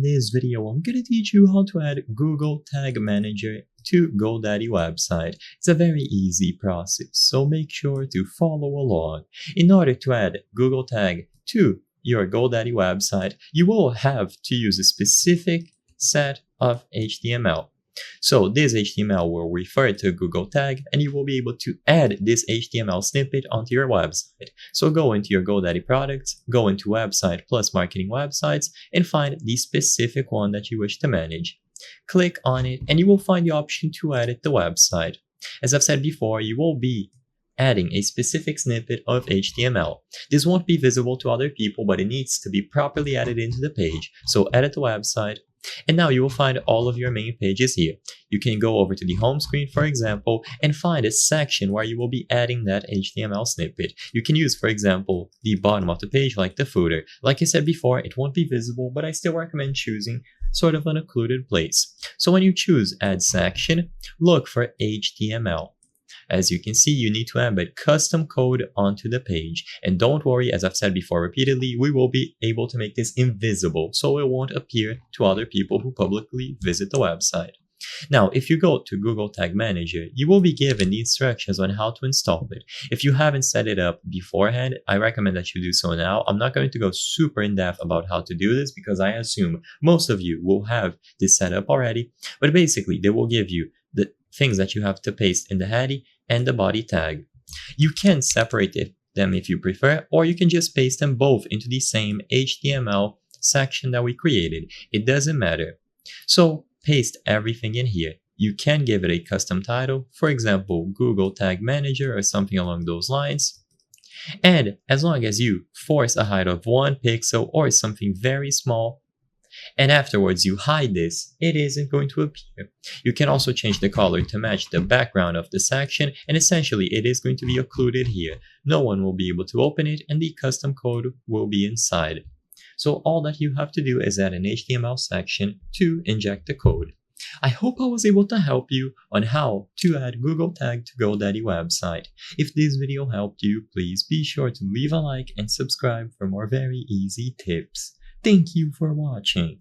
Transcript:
in this video, I'm gonna teach you how to add Google Tag Manager to GoDaddy website. It's a very easy process, so make sure to follow along. In order to add Google Tag to your GoDaddy website, you will have to use a specific set of HTML. So this HTML will refer to Google Tag, and you will be able to add this HTML snippet onto your website. So go into your GoDaddy products, go into website plus marketing websites, and find the specific one that you wish to manage. Click on it, and you will find the option to edit the website. As I've said before, you will be adding a specific snippet of HTML. This won't be visible to other people, but it needs to be properly added into the page. So edit the website. And now you will find all of your main pages here. You can go over to the home screen, for example, and find a section where you will be adding that HTML snippet. You can use, for example, the bottom of the page like the footer. Like I said before, it won't be visible, but I still recommend choosing sort of an occluded place. So when you choose Add Section, look for HTML. As you can see, you need to embed custom code onto the page. And don't worry, as I've said before repeatedly, we will be able to make this invisible so it won't appear to other people who publicly visit the website. Now, if you go to Google Tag Manager, you will be given the instructions on how to install it. If you haven't set it up beforehand, I recommend that you do so now. I'm not going to go super in depth about how to do this because I assume most of you will have this set up already. But basically, they will give you the things that you have to paste in the heading and the body tag. You can separate them if you prefer, or you can just paste them both into the same HTML section that we created. It doesn't matter. So paste everything in here. You can give it a custom title, for example, Google Tag Manager or something along those lines. And as long as you force a height of 1 pixel or something very small, and afterwards you hide this, it isn't going to appear. You can also change the color to match the background of the section, and essentially it is going to be occluded here. No one will be able to open it, and the custom code will be inside. So all that you have to do is add an HTML section to inject the code. I hope I was able to help you on how to add Google Tag to GoDaddy website. If this video helped you, please be sure to leave a like and subscribe for more very easy tips. Thank you for watching.